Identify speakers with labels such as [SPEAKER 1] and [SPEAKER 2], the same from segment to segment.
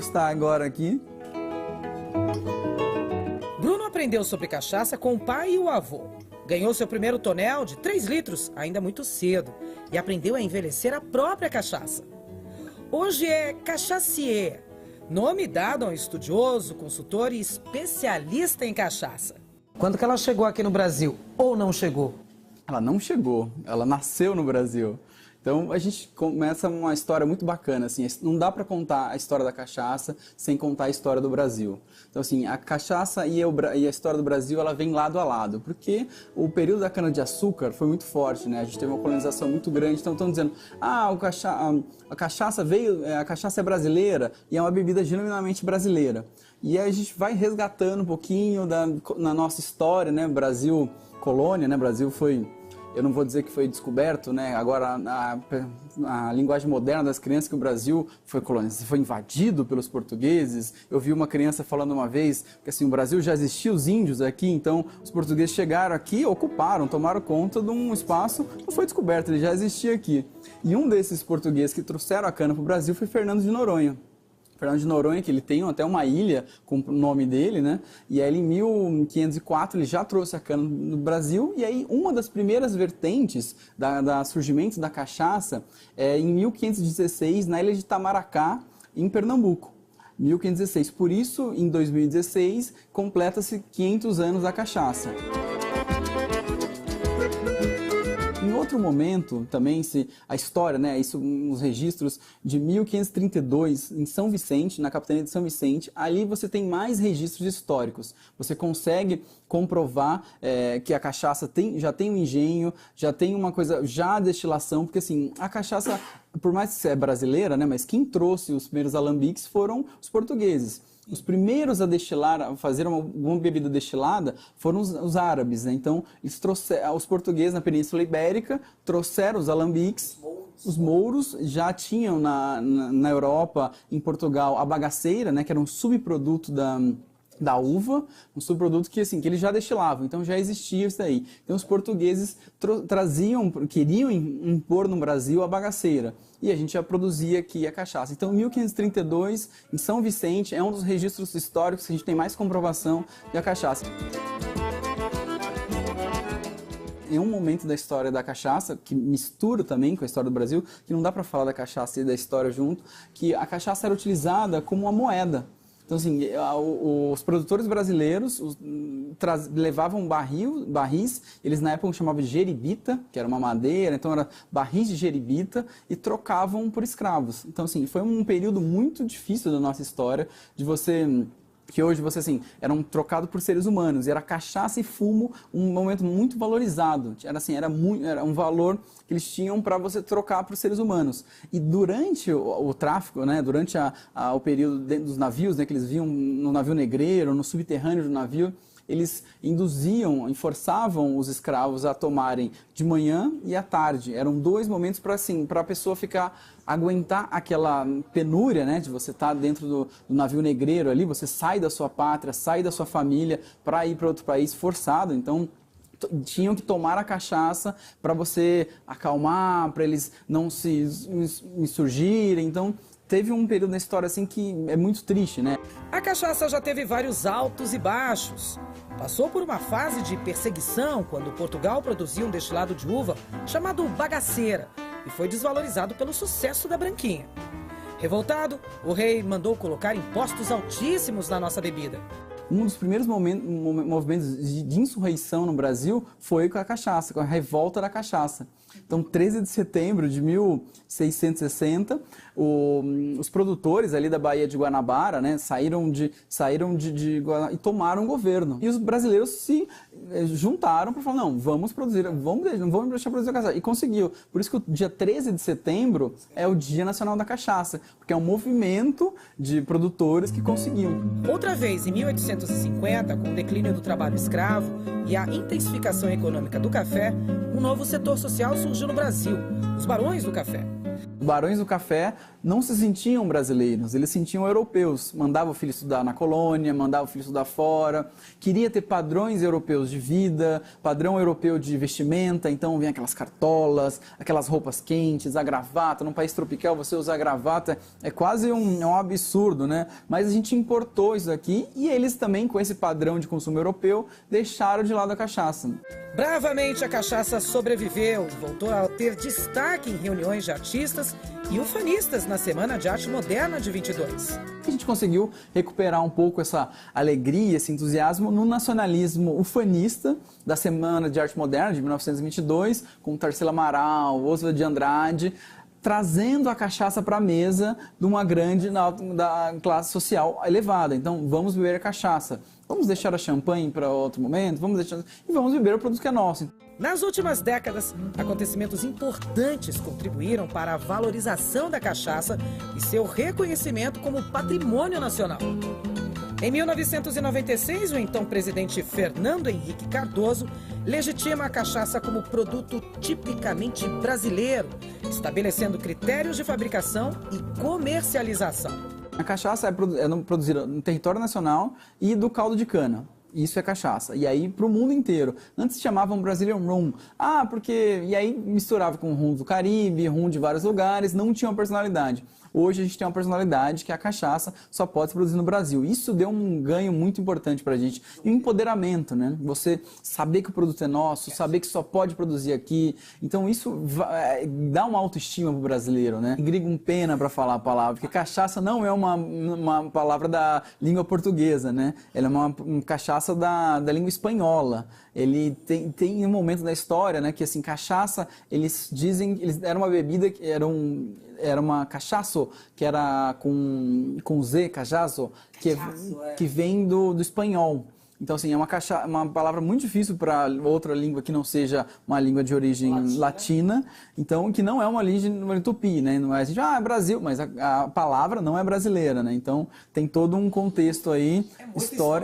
[SPEAKER 1] degustar agora aqui.
[SPEAKER 2] Bruno aprendeu sobre cachaça com o pai e o avô. Ganhou seu primeiro tonel de 3 litros, ainda muito cedo, e aprendeu a envelhecer a própria cachaça. Hoje é cachacier, nome dado a um estudioso, consultor e especialista em cachaça. Quando que ela chegou aqui no Brasil, ou não chegou?
[SPEAKER 1] Ela não chegou, ela nasceu no Brasil. Então a gente começa uma história muito bacana, assim, não dá para contar a história da cachaça sem contar a história do Brasil. Então assim, a cachaça e a história do Brasil, ela vem lado a lado, porque o período da cana-de-açúcar foi muito forte, né? A gente teve uma colonização muito grande, então estão dizendo, a cachaça a cachaça é brasileira e é uma bebida genuinamente brasileira. E aí a gente vai resgatando um pouquinho na nossa história, né? Brasil colônia, né? Brasil foi... Eu não vou dizer que foi descoberto, né? Agora a linguagem moderna das crianças, que o Brasil foi colonizado, foi invadido pelos portugueses. Eu vi uma criança falando uma vez que assim, o Brasil já existia os índios aqui, então os portugueses chegaram aqui, ocuparam, tomaram conta de um espaço, não foi descoberto, ele já existia aqui. E um desses portugueses que trouxeram a cana para o Brasil foi Fernando de Noronha. Fernando de Noronha, que ele tem até uma ilha com o nome dele, né? E aí, em 1504, ele já trouxe a cana no Brasil. E aí, uma das primeiras vertentes da surgimento da cachaça é em 1516, na ilha de Itamaracá, em Pernambuco. 1516. Por isso, em 2016, completa-se 500 anos da cachaça. Em outro momento, também, a história, né, isso nos registros de 1532, em São Vicente, na capitania de São Vicente, ali você tem mais registros históricos. Você consegue comprovar que a cachaça já tem um engenho, já tem uma coisa, já a destilação, porque assim, a cachaça, por mais que seja brasileira, né, mas quem trouxe os primeiros alambiques foram os portugueses. Os primeiros a destilar, a fazer uma bebida destilada, foram os árabes, né? Então, os portugueses na Península Ibérica trouxeram os alambiques, os mouros já tinham na Europa, em Portugal, a bagaceira, né? Que era um subproduto da uva, um subproduto que eles já destilavam, então já existia isso daí. Então os portugueses queriam impor no Brasil a bagaceira, e a gente já produzia aqui a cachaça. Então 1532, em São Vicente, é um dos registros históricos que a gente tem mais comprovação da cachaça. Em um momento da história da cachaça, que mistura também com a história do Brasil, que não dá para falar da cachaça e da história junto, que a cachaça era utilizada como uma moeda. Então, assim, os produtores brasileiros levavam barris, eles na época chamavam de jeribita, que era uma madeira, então era barris de jeribita, e trocavam por escravos. Então, assim, foi um período muito difícil da nossa história, que hoje assim, eram trocados por seres humanos, e era cachaça e fumo um momento muito valorizado, era um valor que eles tinham para você trocar por seres humanos. E durante o tráfico, né, durante o período dos navios, né, que eles viam no navio negreiro, no subterrâneo do navio, eles induziam e forçavam os escravos a tomarem de manhã e à tarde. Eram 2 momentos para a pessoa aguentar aquela penúria, né, de você estar dentro do navio negreiro ali, você sai da sua pátria, sai da sua família para ir para outro país forçado, então tinham que tomar a cachaça para você acalmar, para eles não se insurgirem. Então teve um período na história assim que é muito triste, né?
[SPEAKER 2] A cachaça já teve vários altos e baixos. Passou por uma fase de perseguição quando Portugal produzia um destilado de uva chamado bagaceira e foi desvalorizado pelo sucesso da branquinha. Revoltado, o rei mandou colocar impostos altíssimos na nossa bebida.
[SPEAKER 1] Um dos primeiros movimentos de insurreição no Brasil foi com a cachaça, com a revolta da cachaça. Então, 13 de setembro de 1660, os produtores ali da Baía de Guanabara, né, saíram de Guanabara e tomaram o governo. E os brasileiros se juntaram para falar, não, vamos produzir, não vamos deixar produzir a cachaça. E conseguiu. Por isso que o dia 13 de setembro é o Dia Nacional da Cachaça, porque é um movimento de produtores que conseguiu.
[SPEAKER 2] Outra vez, em 1850, com o declínio do trabalho escravo e a intensificação econômica do café, um novo setor social surgiu no Brasil, os barões do café.
[SPEAKER 1] Os barões do café não se sentiam brasileiros, eles se sentiam europeus. Mandava o filho estudar na colônia, mandava o filho estudar fora, queria ter padrões europeus de vida, padrão europeu de vestimenta, então vem aquelas cartolas, aquelas roupas quentes, a gravata. Num país tropical você usar gravata é quase um absurdo, né? Mas a gente importou isso aqui e eles também, com esse padrão de consumo europeu, deixaram de lado a cachaça.
[SPEAKER 2] Bravamente a cachaça sobreviveu e voltou a ter destaque em reuniões de artistas e ufanistas na Semana de Arte Moderna de 22.
[SPEAKER 1] A gente conseguiu recuperar um pouco essa alegria, esse entusiasmo no nacionalismo ufanista da Semana de Arte Moderna de 1922, com Tarsila Amaral, Oswald de Andrade, trazendo a cachaça para a mesa de uma grande da classe social elevada. Então, vamos beber a cachaça. Vamos deixar a champanhe para outro momento, e vamos beber o produto que é nosso.
[SPEAKER 2] Nas últimas décadas, acontecimentos importantes contribuíram para a valorização da cachaça e seu reconhecimento como patrimônio nacional. Em 1996, o então presidente Fernando Henrique Cardoso legitima a cachaça como produto tipicamente brasileiro, estabelecendo critérios de fabricação e comercialização.
[SPEAKER 1] A cachaça é produzida no território nacional e do caldo de cana. Isso é cachaça. E aí, para o mundo inteiro. Antes chamavam Brazilian Rum. E aí misturava com rum do Caribe, rum de vários lugares, não tinha uma personalidade. Hoje a gente tem uma personalidade que é a cachaça só pode se produzir no Brasil. Isso deu um ganho muito importante pra gente. E um empoderamento, né? Você saber que o produto é nosso, saber que só pode produzir aqui. Então isso dá uma autoestima pro brasileiro, né? Grigo um pena para falar a palavra, porque cachaça não é uma palavra da língua portuguesa, né? Ela é uma cachaça da língua espanhola. Ele tem um momento da história, né, que assim, cachaça, eles era uma bebida que era uma cachaço, que era com Z, cachaço, que vem do espanhol. Então, assim, é uma palavra muito difícil para outra língua que não seja uma língua de origem latina, então, que não é uma língua tupi, né? Não é assim, é Brasil, mas a palavra não é brasileira, né? Então, tem todo um contexto aí,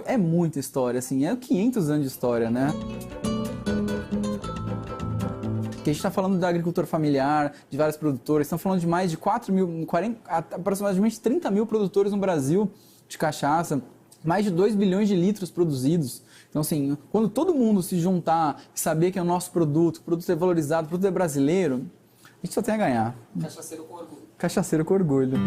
[SPEAKER 1] é muita história, assim, é 500 anos de história, né? Que a gente está falando da agricultura familiar, de vários produtores, estamos falando de mais de aproximadamente 30 mil produtores no Brasil de cachaça, mais de 2 bilhões de litros produzidos. Então, assim, quando todo mundo se juntar e saber que é o nosso produto, o produto é valorizado, o produto é brasileiro, a gente só tem a ganhar.
[SPEAKER 2] Cachaceiro com orgulho.
[SPEAKER 1] Cachaceiro com orgulho.